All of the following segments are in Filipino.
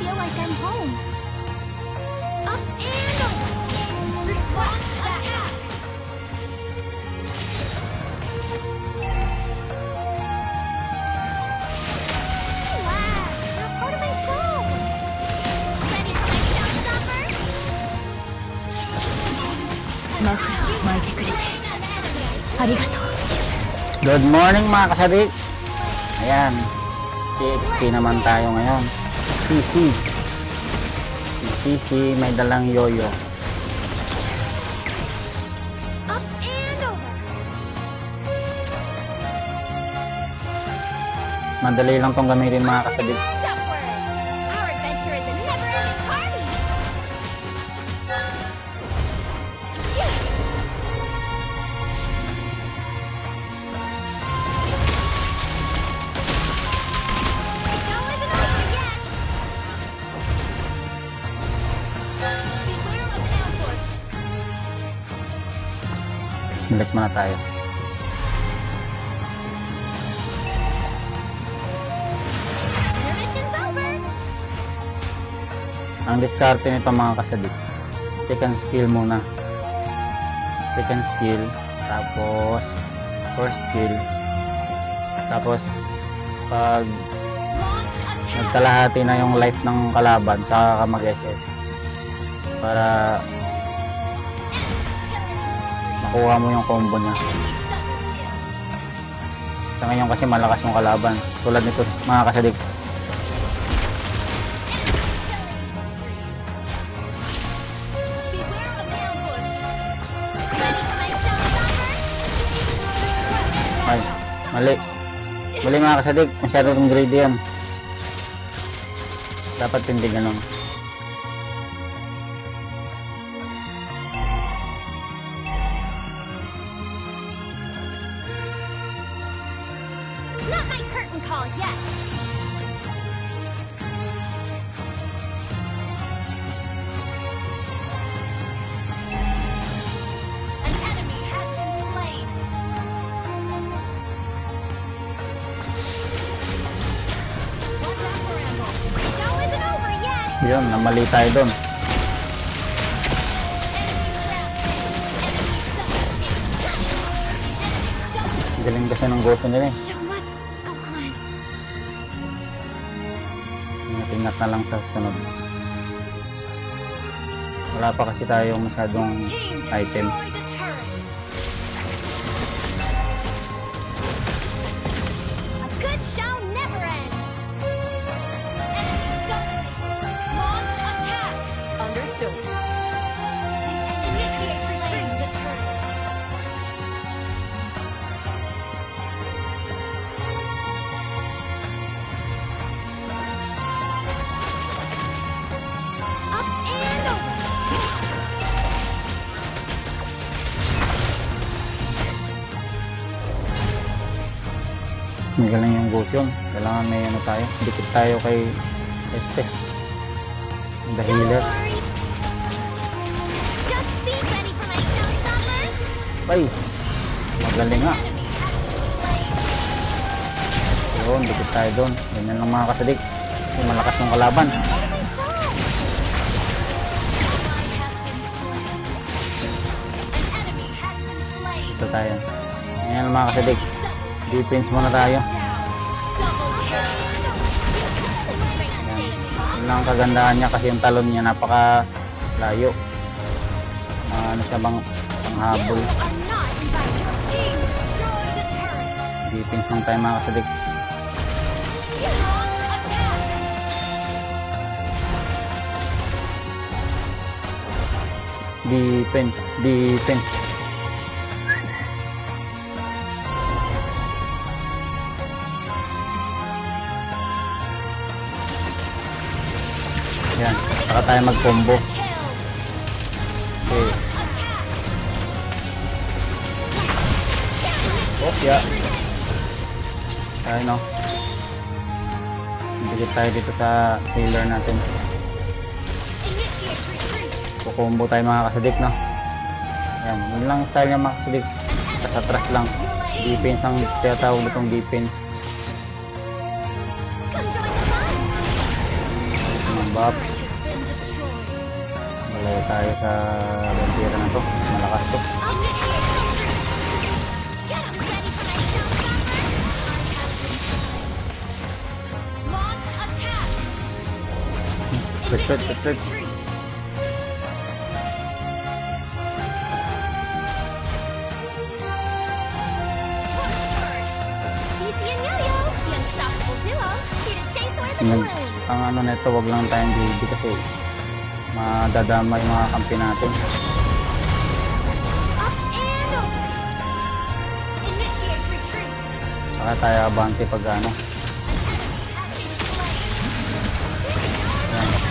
feel like I'm home. Up and over. Request attack. Wow, you're part of my show. Ready for my showstopper? 枕を巻いてくれてありがとう。 Good morning mga kasadik. Ayan, TXP naman tayo ngayon. CC. Si CC may dalang yoyo. Up and over. Madali lang tong gamitin mga kasadik. And upward. Our adventure is a never-ending party. The show isn't over yet. Beware of an ambush. Balik muna tayo. Your mission's over. Ang diskarte nito mga kasadik, second skill muna. Second skill, tapos first skill, tapos pag Launch attack. nagkalahati na yung life ng kalaban, saka ka mag-SS para makuha mo yung combo niya. Sa ngayon kasi malakas yung kalaban, tulad nito mga kasadik. Beware of ambush. Ready for my showstopper? Ay, mali. Mali mga kasadik, masyado yung greedy yan. Dapat hindi ganun. It's not my curtain call yet. An enemy has been slain. Watch out for ambush. The show isn't over yet. Yun, namali tayo dun. Galing kasi ng goto nila eh. The show must go on. Ingat na lang sa sunod. Wala pa kasi tayo masyadong Team item. destroy the turret. A good show never ends. Enemy dominated. Launch attack. Understood. Initiate retreat. The turret. Up and over. Magaling yung goto yun. Kailangan may ano tayo. Dikit tayo kay Estes. The Don't healer. worry. Just be ready for my showstopper. Ay! Magaling nga. Enemy has been slain. Yun, dikit tayo dun. Ganyan lang mga kasadik. Kasi malakas yung kalaban. Ally has been slain. An enemy has been slain. Ito tayo. Ganyan lang mga kasadik. Defense muna tayo. Yun lang ang kagandahan niya kasi yung talon niya napaka layo. Ano siya bang panghabol. Defense lang tayo mga kasadik. Defense. Defense. Yan. Saka tayo mag-combo. Okay. Oh, yeah. Tayo, no? Dikit tayo dito sa healer natin. Kukumbo tayo mga kasadik, no? Yan. Yun lang ang style niya mga kasadik. Sa atras lang. Defense ang tinatawag nitong defense. Bap. has been destroyed. Malay tayo sa vampira na to. Malakas to. Initiate retreat. Get 'em ready for my showstopper. Launch attack. Retreat. Retreat. Cece and Yo-Yo, the unstoppable duo, here to chase away the Nag, balloon. ang ano neto, wag lang tayong GD kasi madadama yung mga kampi natin. Up and over. Initiate retreat. Saka tayo abante pag ano. An enemy has been slain.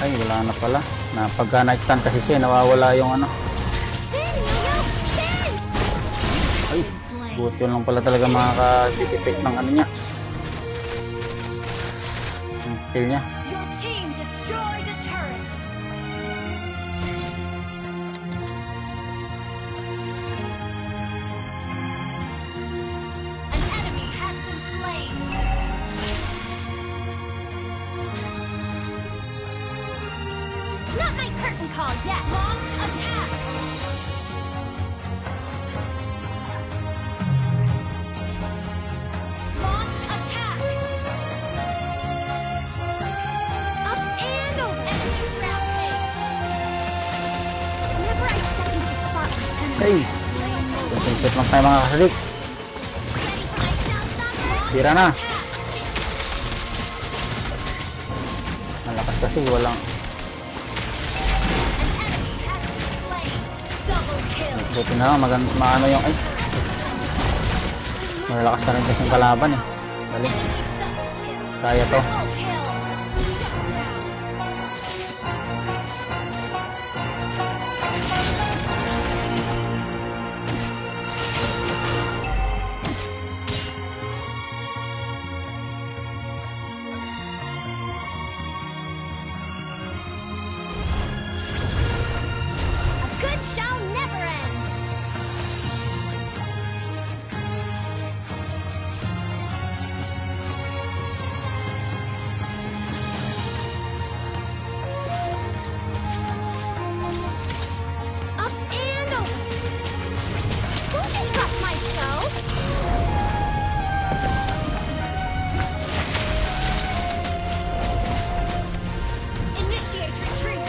Ay, wala na pala. Na pagka na-stun kasi siya, nawawala yung ano. Spin, Yo-Yo, spin! Ay, buti lang pala talaga makaka-dissipate ng ano niya. Yung skill niya. Your team destroyed a turret. An enemy has been slain. It's not my curtain call yet. Launch attack. Launch attack. Up and over. Enemy rampage. Whenever I step into the spotlight, an Hey! enemy is slain. Concentrate lang tayo mga kasadik. Ready for my showstopper? Tira na. Malakas kasi, walang... An enemy has been slain. Double kill. Buti na lang, maano yung... Ay! Malalakas na rin kasi yung kalaban eh. Dali, Enemy double kill. kaya to. Triple kill. Shut down. A good show never ends. Up and over. Don't interrupt my show. Initiate retreat.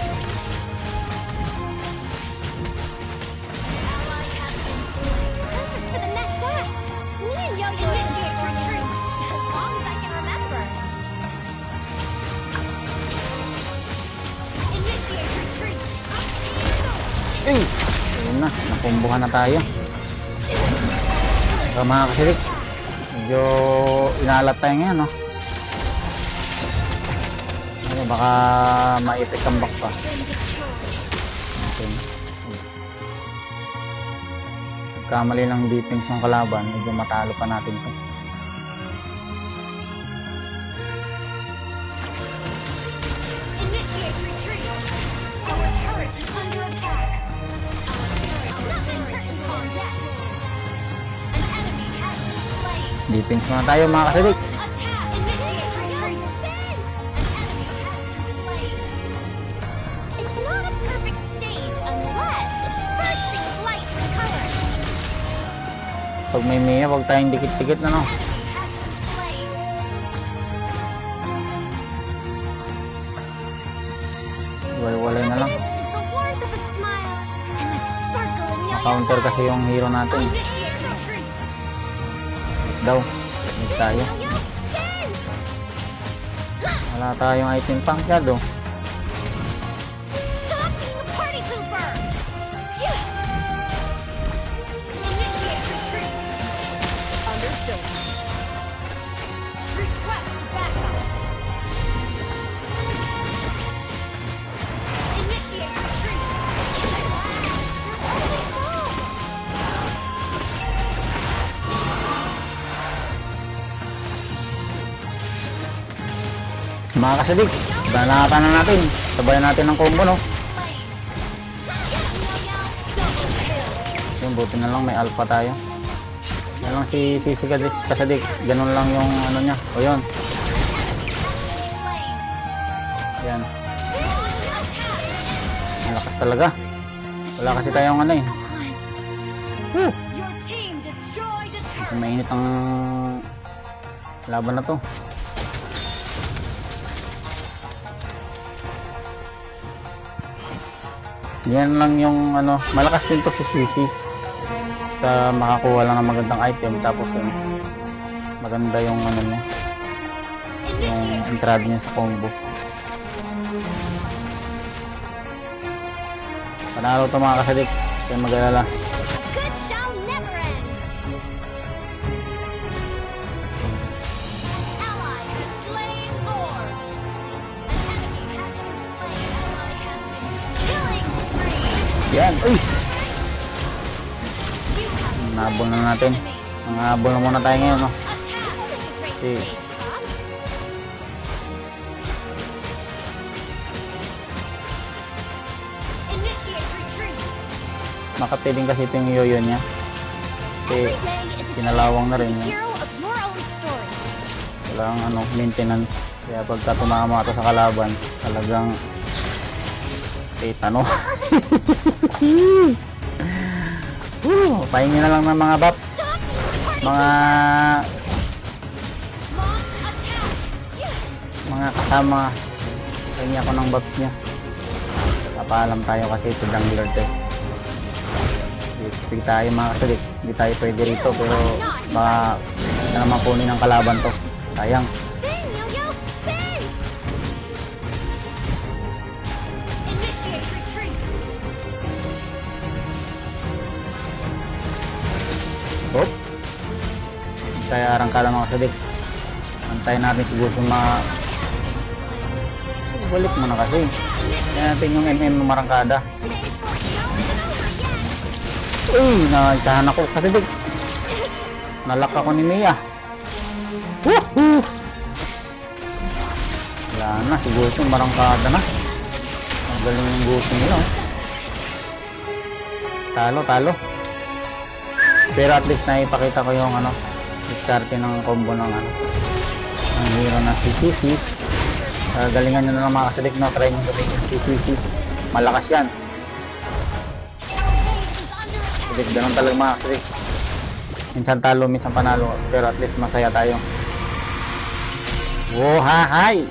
Ally has been slain. Perfect for the next act. Me and Yo-Yo initiate retreat. As long as I can remember. Initiate retreat. Ay! Ayun na, nakumbuhan na tayo. So mga kasidik, medyo inalat tayo ngayon, no? Ano, baka ma-effect ang back pa. Been destroyed. Okay. Kamali lang defense ng kalaban, medyo matalo pa natin to. Initiate retreat. Our turret is under attack. Our turret is on destroyed. An enemy has been slain. Defense muna tayo mga kasidik. Attack. Initiate retreat. An enemy has been slain. It's not a perfect stage unless it's bursting with light and color. Pag may Mia, huwag tayong dikit-dikit na, no? Enemy has been slain. Walay-walay na lang. This is the warmth of a smile and the sparkle in Yo-Yo's Counter kasi eyes. yung hero natin. Initiate retreat. Daw, need tayo. Yo-Yo, spin! Wala tayong item pang shadow. Stop being a party pooper! Yeah. Initiate retreat. Understood. Request backup. Initiate retreat. Mga kasadik, banatan na natin. Sabayan natin ng combo, no? Slain. Get 'em, Yo-Yo. Double kill. Yung buti na lang may alpha tayo. Yan lang si kasadik. Ganun lang yung ano niya. O yun. Slain. Yan. Launch attack. Malakas talaga. Wala kasi tayong ano eh. Woo! Your team destroyed a turret. Mainit ang laban na to. Yan lang yung ano, malakas din to si CC. Basta makakuha lang ng magandang item tapos yun, maganda yung ano niya, yung entrada niya sa combo. Panalo to mga kasadik, kaya mag-alala. A good show never ends. Ally has slain Lord. An enemy has been slain. Ally has been killing spree. Yan, uy! You have Nabol na natin. Nangabol na muna tayo ngayon, no? attack. Okay. Initiate retreat. Makapiling kasi ito yung yoyo niya. Every Kasi day is a kinalawang chance na to rin be yun. hero of your own story. Walang ano, maintenance. Kaya pagka tumama ito sa kalaban, talagang no? Pahingi na lang ng mga buff. Stop party. Mga Launch attack. mga kasama. Pahingi ako ng buffs niya. Napaalam tayo kasi sa jungler to. Sige tayo mga kasalik. Hindi tayo pwede rito pero baka na naman kunin ng kalaban to. Sayang. Spin, yo-yo, spin. Initiate retreat. Hop. Kaya arangkada mga kasalik. Antayin natin siguro kung balik mo na kasi. Kaya natin yung MM ng marangkada. Today's for show and over again. Uy, naitahan ako kasi dig. Nalak ako ni Mia. Woohoo! Wala na, si Gusto marangkada na. Ang galing yung Gusto nila. Oh. Talo, talo. Pero at least naipakita ko yung ano, diskarte ng combo ng ano, ang hero na si CC. Galingan nyo na lang mga kasadik, no? Try nyo galing si CC. Malakas yan. Kasadik, ganun talaga mga kasadik. Minsan talo, minsan panalo. Pero at least masaya tayo. Wow, hi!